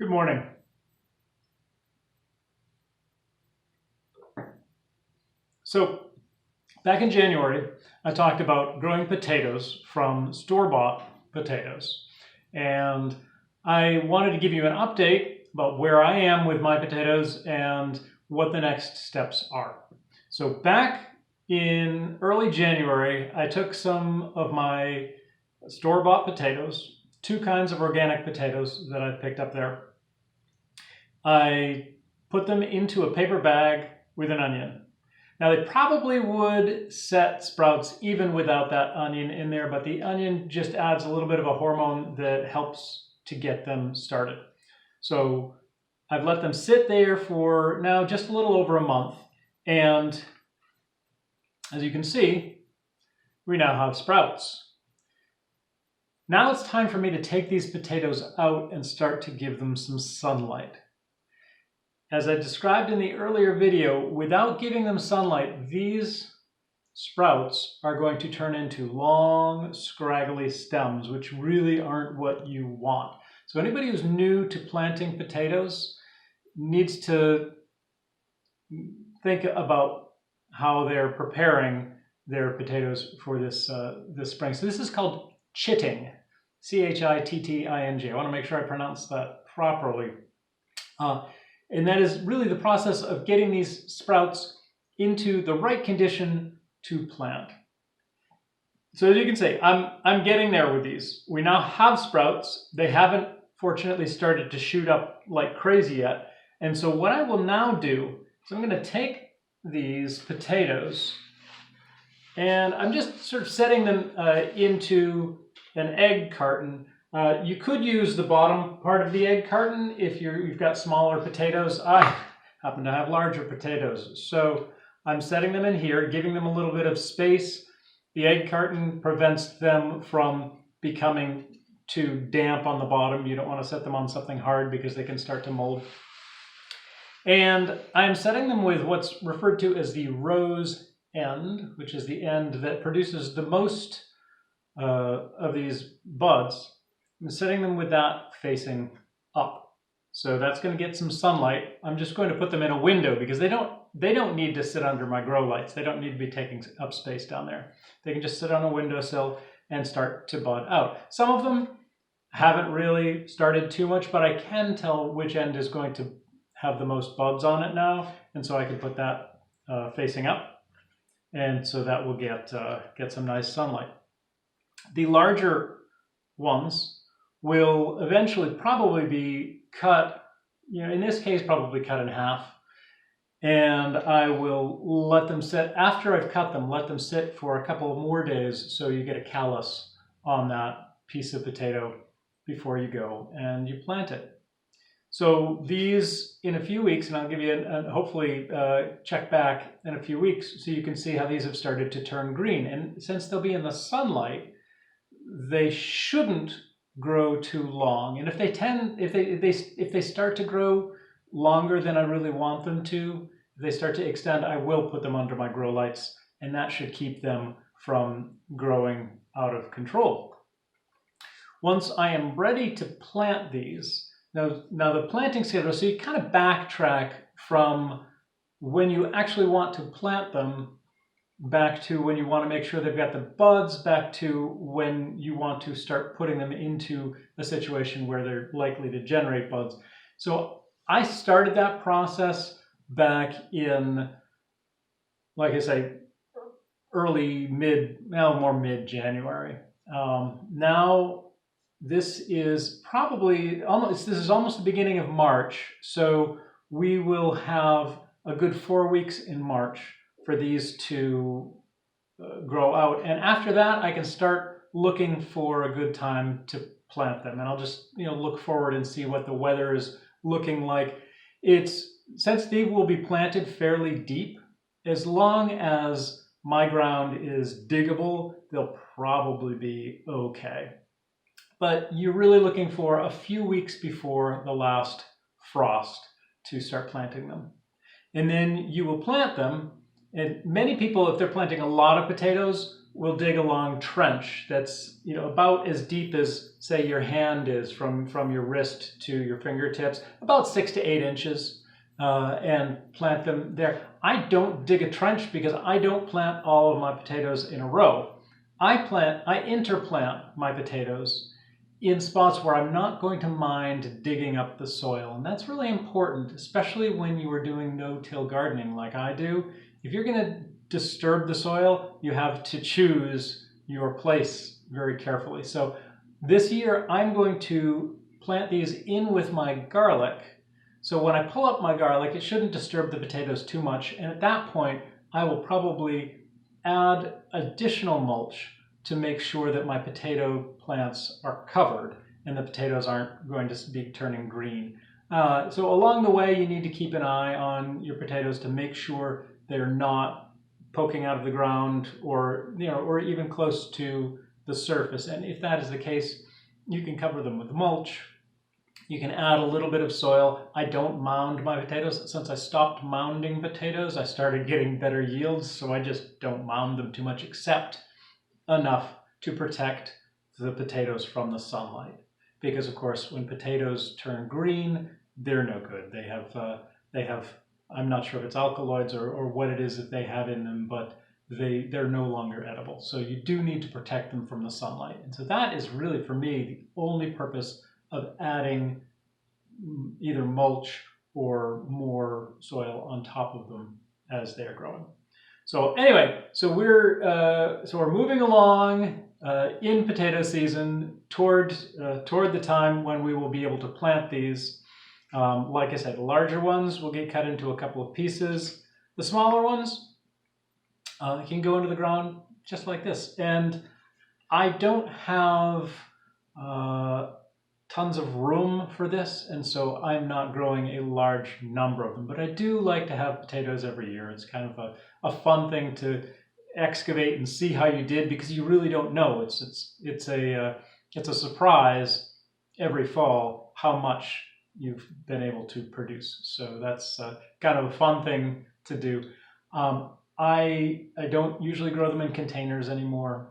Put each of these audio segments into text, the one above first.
Good morning. So back in January, I talked about growing potatoes from store-bought potatoes. And I wanted to give you an update about where I am with my potatoes and what the next steps are. So back in early January, I took some of my store-bought potatoes, two kinds of organic potatoes that I picked up there. I put them into a paper bag with an onion. Now they probably would set sprouts even without that onion in there, but the onion just adds a little bit of a hormone that helps to get them started. So I've let them sit there for now just a little over a month. And as you can see, we now have sprouts. Now it's time for me to take these potatoes out and start to give them some sunlight. As I described in the earlier video, without giving them sunlight, these sprouts are going to turn into long, scraggly stems, which really aren't what you want. So anybody who's new to planting potatoes needs to think about how they're preparing their potatoes for this spring. So this is called chitting, C-H-I-T-T-I-N-G. I want to make sure I pronounce that properly. And that is really the process of getting these sprouts into the right condition to plant. So as you can see, I'm getting there with these. We now have sprouts. They haven't, fortunately, started to shoot up like crazy yet. And so what I will now do is I'm going to take these potatoes and I'm just sort of setting them into an egg carton. You could use the bottom part of the egg carton if you've got smaller potatoes. I happen to have larger potatoes. So I'm setting them in here, giving them a little bit of space. The egg carton prevents them from becoming too damp on the bottom. You don't want to set them on something hard because they can start to mold. And I'm setting them with what's referred to as the rose end, which is the end that produces the most of these buds. I'm setting them with that facing up. So that's going to get some sunlight. I'm just going to put them in a window because they don't need to sit under my grow lights. They don't need to be taking up space down there. They can just sit on a windowsill and start to bud out. Some of them haven't really started too much, but I can tell which end is going to have the most buds on it now. And so I can put that facing up. And so that will get some nice sunlight. The larger ones will eventually probably be cut, in this case, probably cut in half. And I will let them sit, after I've cut them, let them sit for a couple of more days so you get a callus on that piece of potato before you go and you plant it. So these, in a few weeks, and I'll give you hopefully check back in a few weeks so you can see how these have started to turn green. And since they'll be in the sunlight, they shouldn't grow too long. And if they start to grow longer than I really want them to, if they start to extend, I will put them under my grow lights, and that should keep them from growing out of control. Once I am ready to plant these, now the planting schedule, so you kind of backtrack from when you actually want to plant them back to when you want to make sure they've got the buds, back to when you want to start putting them into a situation where they're likely to generate buds. So I started that process back in, like I say, more mid-January. Now this is probably almost the beginning of March. So we will have a good 4 weeks in March for these to grow out. And after that, I can start looking for a good time to plant them. And I'll just look forward and see what the weather is looking like. Since they will be planted fairly deep, as long as my ground is diggable, they'll probably be okay. But you're really looking for a few weeks before the last frost to start planting them. And then you will plant them. And many people, if they're planting a lot of potatoes, we'll dig a long trench that's about as deep as, say, your hand is from your wrist to your fingertips, about 6 to 8 inches, and plant them there. I don't dig a trench because I don't plant all of my potatoes in a row. I interplant my potatoes in spots where I'm not going to mind digging up the soil. And that's really important, especially when you are doing no-till gardening like I do. If you're going to disturb the soil, you have to choose your place very carefully. So this year I'm going to plant these in with my garlic. So when I pull up my garlic, it shouldn't disturb the potatoes too much. And at that point, I will probably add additional mulch to make sure that my potato plants are covered and the potatoes aren't going to be turning green. So along the way, you need to keep an eye on your potatoes to make sure they're not poking out of the ground or even close to the surface. And if that is the case, you can cover them with mulch. You can add a little bit of soil. I don't mound my potatoes. Since I stopped mounding potatoes, I started getting better yields, so I just don't mound them too much, except enough to protect the potatoes from the sunlight. Because of course, when potatoes turn green, they're no good. They have I'm not sure if it's alkaloids or what it is that they have in them, but they're no longer edible. So you do need to protect them from the sunlight. And so that is really, for me, the only purpose of adding either mulch or more soil on top of them as they're growing. So anyway, so we're moving along in potato season toward the time when we will be able to plant these. Like I said, the larger ones will get cut into a couple of pieces. The smaller ones can go into the ground just like this. And I don't have tons of room for this, and so I'm not growing a large number of them. But I do like to have potatoes every year. It's kind of a fun thing to excavate and see how you did, because you really don't know. It's a surprise every fall how much you've been able to produce. So that's kind of a fun thing to do. I don't usually grow them in containers anymore.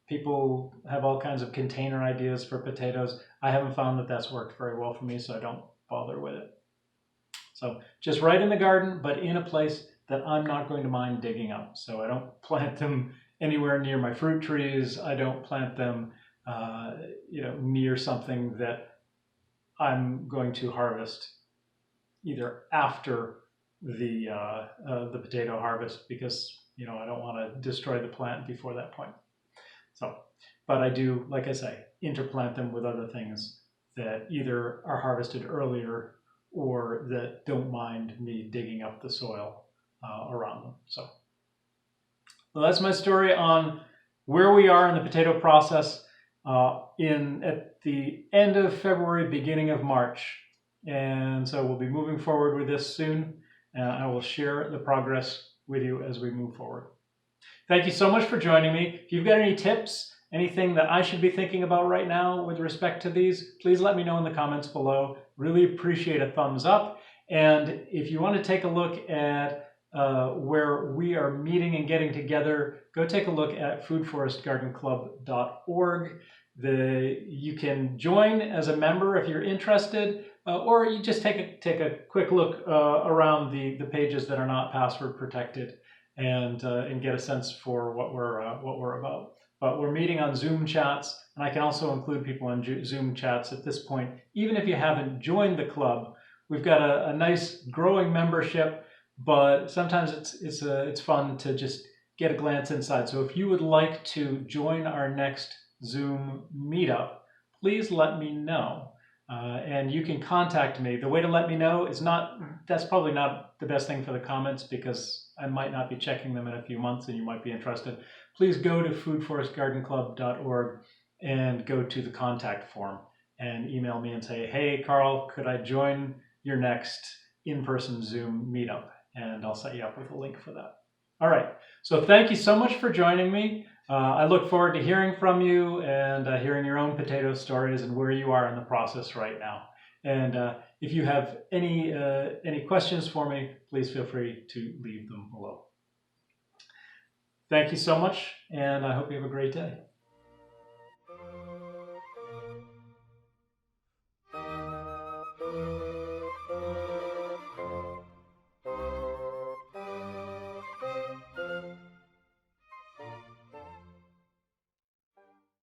People have all kinds of container ideas for potatoes. I haven't found that that's worked very well for me, so I don't bother with it. So just right in the garden, but in a place that I'm not going to mind digging up. So I don't plant them anywhere near my fruit trees. I don't plant them near something that I'm going to harvest either after the potato harvest, because I don't want to destroy the plant before that point. So, but I do, like I say, interplant them with other things that either are harvested earlier or that don't mind me digging up the soil around them. So well, that's my story on where we are in the potato process at the end of February, beginning of March. And so we'll be moving forward with this soon, and I will share the progress with you as we move forward. Thank you so much for joining me. If you've got any tips, anything that I should be thinking about right now with respect to these, please let me know in the comments below. Really appreciate a thumbs up. And if you want to take a look at where we are meeting and getting together, go take a look at foodforestgardenclub.org. You can join as a member if you're interested, or you just take a quick look around the pages that are not password protected, and get a sense for what we're about. But we're meeting on Zoom chats, and I can also include people on Zoom chats at this point. Even if you haven't joined the club, we've got a nice growing membership, but sometimes it's fun to just get a glance inside. So if you would like to join our next Zoom meetup, please let me know. And you can contact me. The way to let me know is that's probably not the best thing for the comments, because I might not be checking them in a few months and you might be interested. Please go to foodforestgardenclub.org and go to the contact form and email me and say, hey, Carl, could I join your next in-person Zoom meetup? And I'll set you up with a link for that. All right. So thank you so much for joining me. I look forward to hearing from you and hearing your own potato stories and where you are in the process right now. And if you have any questions for me, please feel free to leave them below. Thank you so much, and I hope you have a great day.